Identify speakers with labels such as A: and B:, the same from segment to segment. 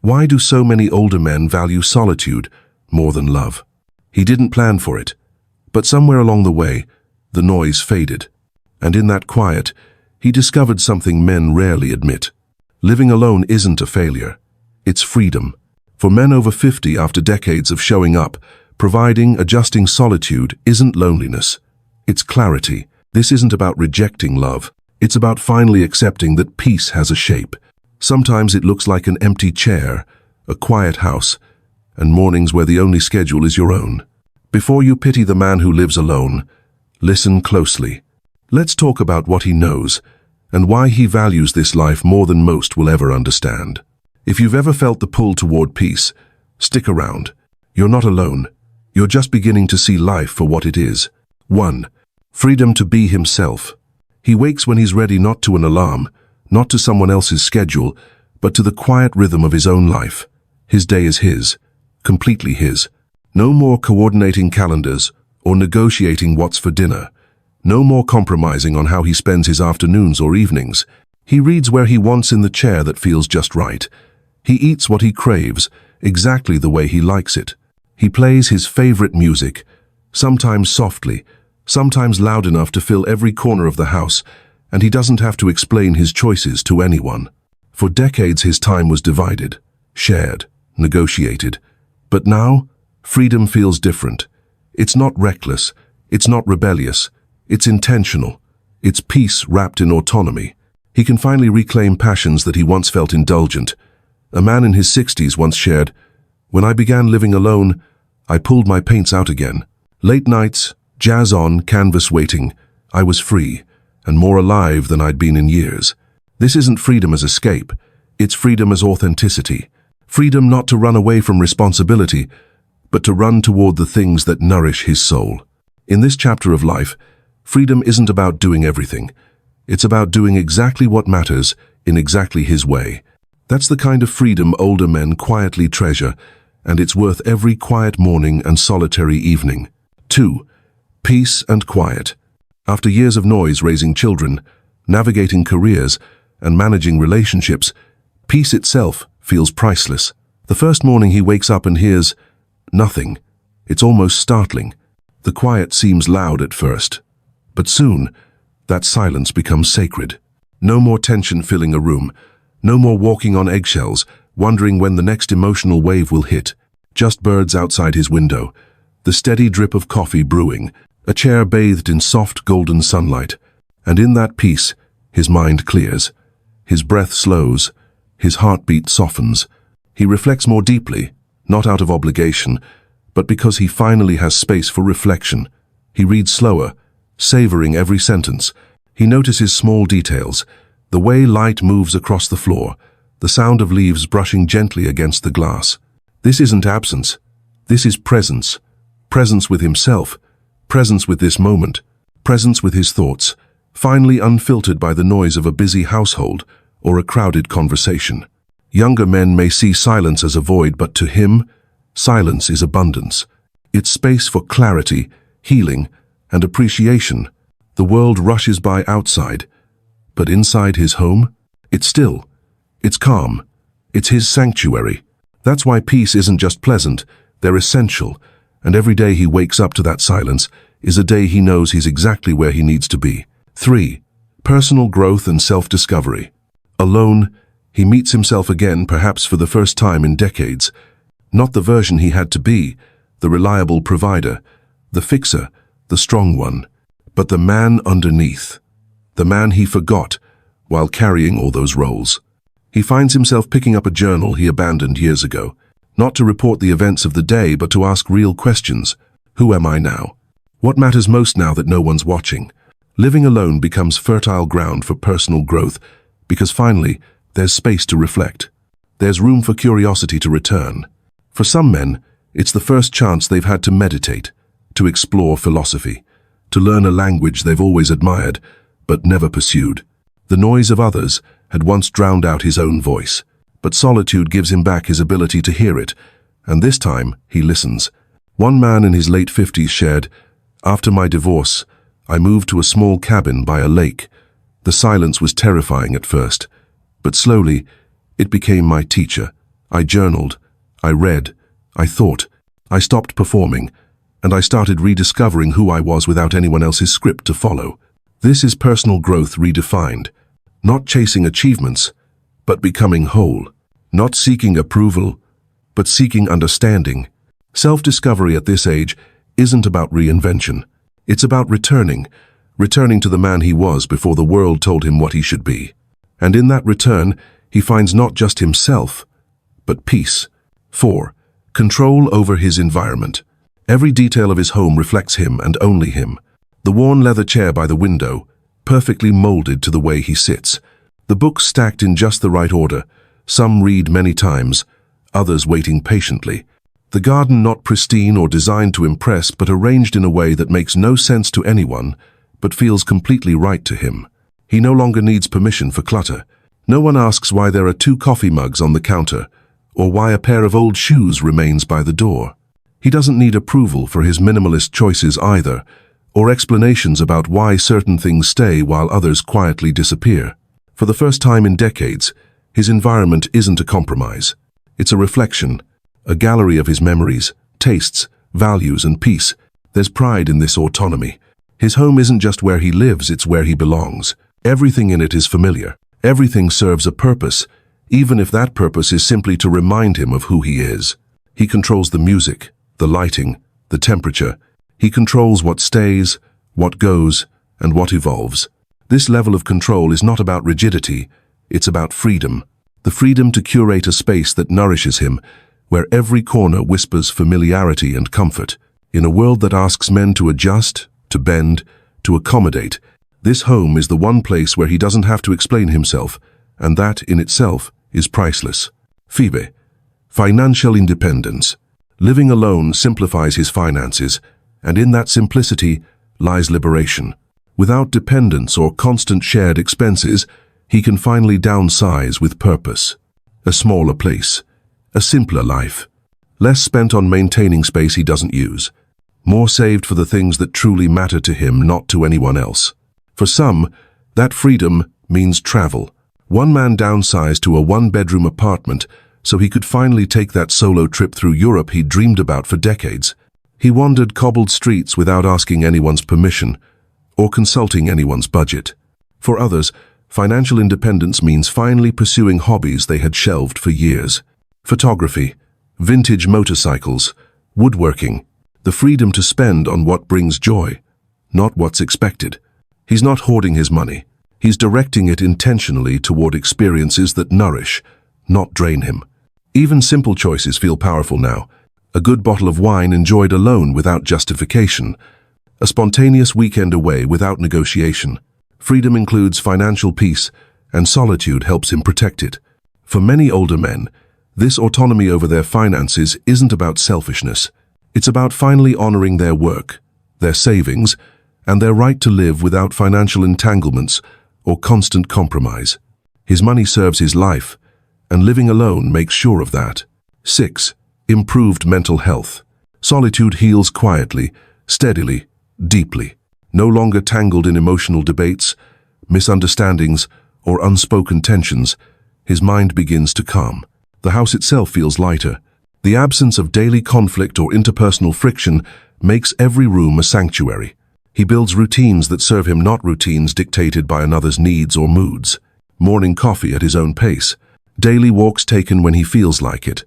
A: Why do so many older men value solitude more than love? He didn't plan for it, but somewhere along the way, the noise faded. And in that quiet, he discovered something men rarely admit. Living alone isn't a failure. It's freedom. For men over 50, after decades of showing up, providing, adjusting, solitude isn't loneliness. It's clarity. This isn't about rejecting love. It's about finally accepting that peace has a shape. Sometimes it looks like an empty chair, a quiet house, and mornings where the only schedule is your own. Before you pity the man who lives alone, listen closely. Let's talk about what he knows and why he values this life more than most will ever understand. If you've ever felt the pull toward peace, stick around. You're not alone. You're just beginning to see life for what it is. 1. Freedom to be himself. He wakes when he's ready, not to an alarm, not to someone else's schedule, but to the quiet rhythm of his own life. His day is his, completely his. No more coordinating calendars or negotiating what's for dinner. No more compromising on how he spends his afternoons or evenings. He reads where he wants in the chair that feels just right. He eats what he craves, exactly the way he likes it. He plays his favorite music, sometimes softly, sometimes loud enough to fill every corner of the house, and he doesn't have to explain his choices to anyone. For decades his time was divided, shared, negotiated. But now, freedom feels different. It's not reckless, it's not rebellious, it's intentional. It's peace wrapped in autonomy. He can finally reclaim passions that he once felt indulgent. A man in his 60s once shared, "When I began living alone, I pulled my paints out again. Late nights, jazz on, canvas waiting, I was free, and more alive than I'd been in years." This isn't freedom as escape, it's freedom as authenticity. Freedom not to run away from responsibility, but to run toward the things that nourish his soul. In this chapter of life, freedom isn't about doing everything. It's about doing exactly what matters in exactly his way. That's the kind of freedom older men quietly treasure, and it's worth every quiet morning and solitary evening. 2. Peace and quiet. After years of noise raising children, navigating careers, and managing relationships, peace itself feels priceless. The first morning he wakes up and hears nothing. It's almost startling. The quiet seems loud at first, but soon, that silence becomes sacred. No more tension filling a room, no more walking on eggshells, wondering when the next emotional wave will hit. Just birds outside his window, the steady drip of coffee brewing, a chair bathed in soft golden sunlight. And in that peace, his mind clears. His breath slows, his heartbeat softens. He reflects more deeply, not out of obligation, but because he finally has space for reflection. He reads slower, savoring every sentence. He notices small details, the way light moves across the floor, the sound of leaves brushing gently against the glass. This isn't absence. This is presence. Presence with himself, presence with this moment, presence with his thoughts, finally unfiltered by the noise of a busy household or a crowded conversation. Younger men may see silence as a void, but to him, silence is abundance. It's space for clarity, healing, and appreciation. The world rushes by outside, but inside his home, it's still, it's calm, it's his sanctuary. That's why peace isn't just pleasant, they're essential, and every day he wakes up to that silence is a day he knows he's exactly where he needs to be. 3. Personal growth and self-discovery. Alone, he meets himself again, perhaps for the first time in decades. Not the version he had to be, the reliable provider, the fixer, the strong one, but the man underneath, the man he forgot while carrying all those roles. He finds himself picking up a journal he abandoned years ago, not to report the events of the day, but to ask real questions. Who am I now? What matters most now that no one's watching? Living alone becomes fertile ground for personal growth, because finally, there's space to reflect. There's room for curiosity to return. For some men, it's the first chance they've had to meditate, to explore philosophy, to learn a language they've always admired, but never pursued. The noise of others had once drowned out his own voice, but solitude gives him back his ability to hear it, and this time he listens. One man in his late 50s shared, "After my divorce, I moved to a small cabin by a lake. The silence was terrifying at first, but slowly, it became my teacher, I journaled, I read, I thought, I stopped performing, and I started rediscovering who I was without anyone else's script to follow. This is personal growth redefined. Not chasing achievements, but becoming whole. Not seeking approval, but seeking understanding. Self-discovery at this age isn't about reinvention. It's about returning to the man he was before the world told him what he should be. And in that return, he finds not just himself, but peace. 4. Control over his environment. Every detail of his home reflects him and only him. The worn leather chair by the window, perfectly molded to the way he sits. The books stacked in just the right order, some read many times, others waiting patiently. The garden not pristine or designed to impress, but arranged in a way that makes no sense to anyone, but feels completely right to him. He no longer needs permission for clutter. No one asks why there are 2 coffee mugs on the counter, or why a pair of old shoes remains by the door. He doesn't need approval for his minimalist choices either, or explanations about why certain things stay while others quietly disappear. For the first time in decades, his environment isn't a compromise. It's a reflection, a gallery of his memories, tastes, values, and peace. There's pride in this autonomy. His home isn't just where he lives, it's where he belongs. Everything in it is familiar. Everything serves a purpose, even if that purpose is simply to remind him of who he is. He controls the music, the lighting, the temperature. He controls what stays, what goes, and what evolves. This level of control is not about rigidity, it's about freedom. The freedom to curate a space that nourishes him, where every corner whispers familiarity and comfort. In a world that asks men to adjust, to bend, to accommodate, this home is the one place where he doesn't have to explain himself, and that in itself is priceless. Phoebe. Financial independence. Living alone simplifies his finances, and in that simplicity lies liberation. Without dependence or constant shared expenses, he can finally downsize with purpose. A smaller place, a simpler life. Less spent on maintaining space he doesn't use. More saved for the things that truly matter to him, not to anyone else. For some, that freedom means travel. One man downsized to a 1-bedroom apartment so he could finally take that solo trip through Europe he'd dreamed about for decades. He wandered cobbled streets without asking anyone's permission or consulting anyone's budget. For others, financial independence means finally pursuing hobbies they had shelved for years. Photography, vintage motorcycles, woodworking, the freedom to spend on what brings joy, not what's expected. He's not hoarding his money. He's directing it intentionally toward experiences that nourish, not drain him. Even simple choices feel powerful now. A good bottle of wine enjoyed alone without justification. A spontaneous weekend away without negotiation. Freedom includes financial peace, and solitude helps him protect it. For many older men, this autonomy over their finances isn't about selfishness. It's about finally honoring their work, their savings, and their right to live without financial entanglements or constant compromise. His money serves his life, and living alone makes sure of that. 6. Improved mental health. Solitude heals quietly, steadily, deeply. No longer tangled in emotional debates, misunderstandings, or unspoken tensions, his mind begins to calm. The house itself feels lighter. The absence of daily conflict or interpersonal friction makes every room a sanctuary. He builds routines that serve him, not routines dictated by another's needs or moods. Morning coffee at his own pace. Daily walks taken when he feels like it,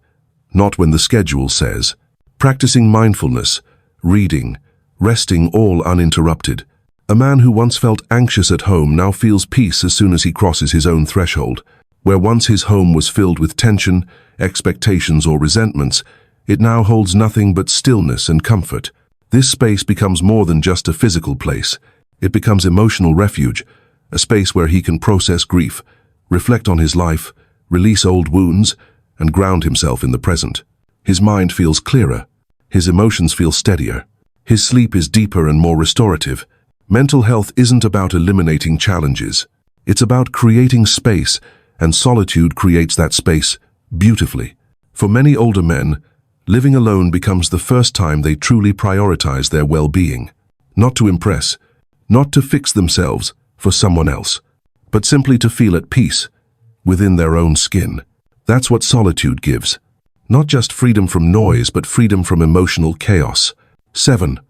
A: not when the schedule says. Practicing mindfulness, reading, resting, all uninterrupted. A man who once felt anxious at home now feels peace as soon as he crosses his own threshold. Where once his home was filled with tension, expectations, or resentments, it now holds nothing but stillness and comfort. This space becomes more than just a physical place. It becomes emotional refuge, a space where he can process grief, reflect on his life, release old wounds, and ground himself in the present. His mind feels clearer. His emotions feel steadier. His sleep is deeper and more restorative. Mental health isn't about eliminating challenges. It's about creating space, and solitude creates that space beautifully. For many older men, living alone becomes the first time they truly prioritize their well-being. Not to impress, not to fix themselves for someone else, but simply to feel at peace within their own skin. That's what solitude gives. Not just freedom from noise, but freedom from emotional chaos. 7.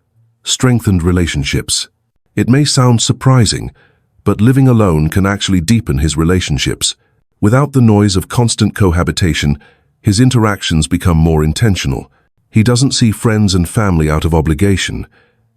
A: Strengthened relationships. It may sound surprising, but living alone can actually deepen his relationships. Without the noise of constant cohabitation, his interactions become more intentional. He doesn't see friends and family out of obligation.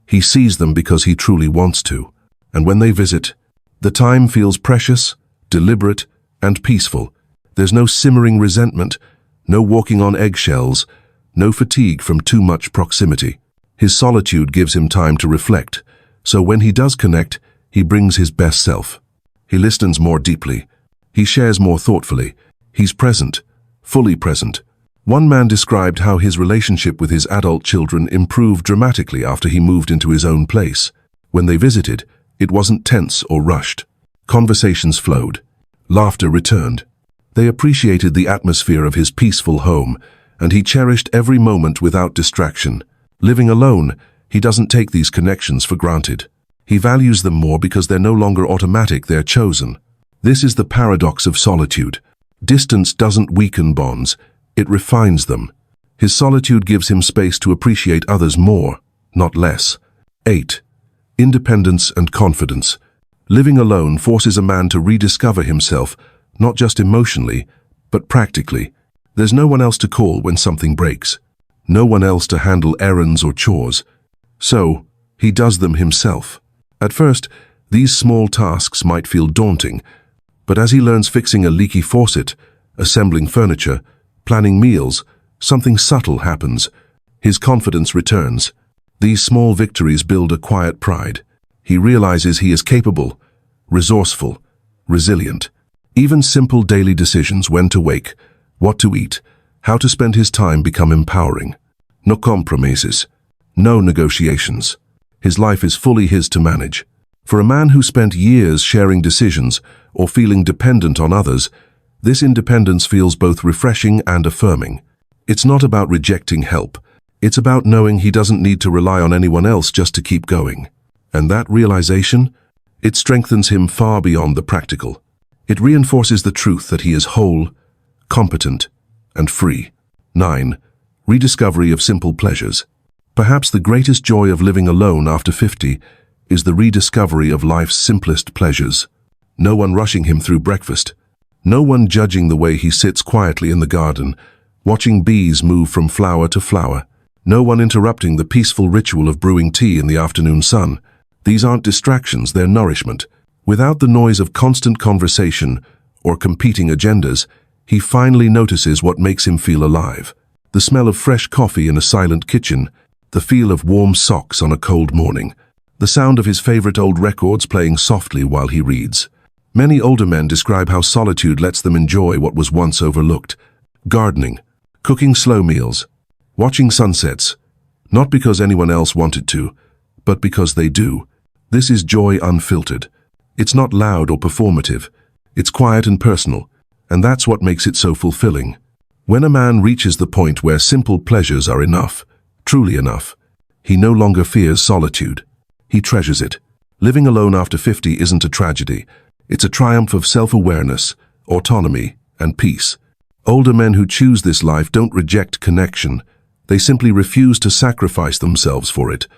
A: He sees them because he truly wants to. And when they visit, the time feels precious, deliberate, and peaceful. There's no simmering resentment, no walking on eggshells, no fatigue from too much proximity. His solitude gives him time to reflect, so when he does connect, he brings his best self. He listens more deeply. He shares more thoughtfully. He's present, fully present. One man described how his relationship with his adult children improved dramatically after he moved into his own place. When they visited, it wasn't tense or rushed. Conversations flowed. Laughter returned. They appreciated the atmosphere of his peaceful home, and he cherished every moment without distraction. Living alone, he doesn't take these connections for granted. He values them more because they're no longer automatic, they're chosen. This is the paradox of solitude. Distance doesn't weaken bonds, it refines them. His solitude gives him space to appreciate others more, not less. 8. Independence and confidence. Living alone forces a man to rediscover himself, not just emotionally, but practically. There's no one else to call when something breaks. No one else to handle errands or chores. So, he does them himself. At first, these small tasks might feel daunting, but as he learns fixing a leaky faucet, assembling furniture, planning meals, something subtle happens. His confidence returns. These small victories build a quiet pride. He realizes he is capable, resourceful, resilient. Even simple daily decisions, when to wake, what to eat, how to spend his time, become empowering. No compromises, no negotiations. His life is fully his to manage. For a man who spent years sharing decisions or feeling dependent on others, this independence feels both refreshing and affirming. It's not about rejecting help. It's about knowing he doesn't need to rely on anyone else just to keep going. And that realization, it strengthens him far beyond the practical. It reinforces the truth that he is whole, competent, and free. 9. Rediscovery of simple pleasures. Perhaps the greatest joy of living alone after 50 is the rediscovery of life's simplest pleasures. No one rushing him through breakfast. No one judging the way he sits quietly in the garden, watching bees move from flower to flower. No one interrupting the peaceful ritual of brewing tea in the afternoon sun. These aren't distractions, they're nourishment. Without the noise of constant conversation or competing agendas, he finally notices what makes him feel alive. The smell of fresh coffee in a silent kitchen, the feel of warm socks on a cold morning, the sound of his favorite old records playing softly while he reads. Many older men describe how solitude lets them enjoy what was once overlooked. Gardening, cooking slow meals, watching sunsets, not because anyone else wanted to, but because they do. This is joy unfiltered. It's not loud or performative. It's quiet and personal, and that's what makes it so fulfilling. When a man reaches the point where simple pleasures are enough, truly enough, he no longer fears solitude. He treasures it. Living alone after 50 isn't a tragedy. It's a triumph of self-awareness, autonomy, and peace. Older men who choose this life don't reject connection. They simply refuse to sacrifice themselves for it.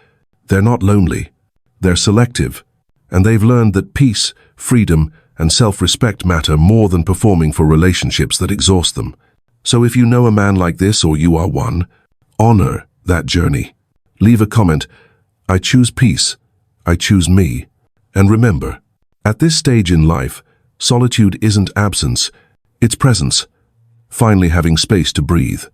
A: They're not lonely. They're selective. And they've learned that peace, freedom, and self-respect matter more than performing for relationships that exhaust them. So if you know a man like this, or you are one, honor that journey. Leave a comment, I choose peace, I choose me. And remember, at this stage in life, solitude isn't absence, it's presence, finally having space to breathe.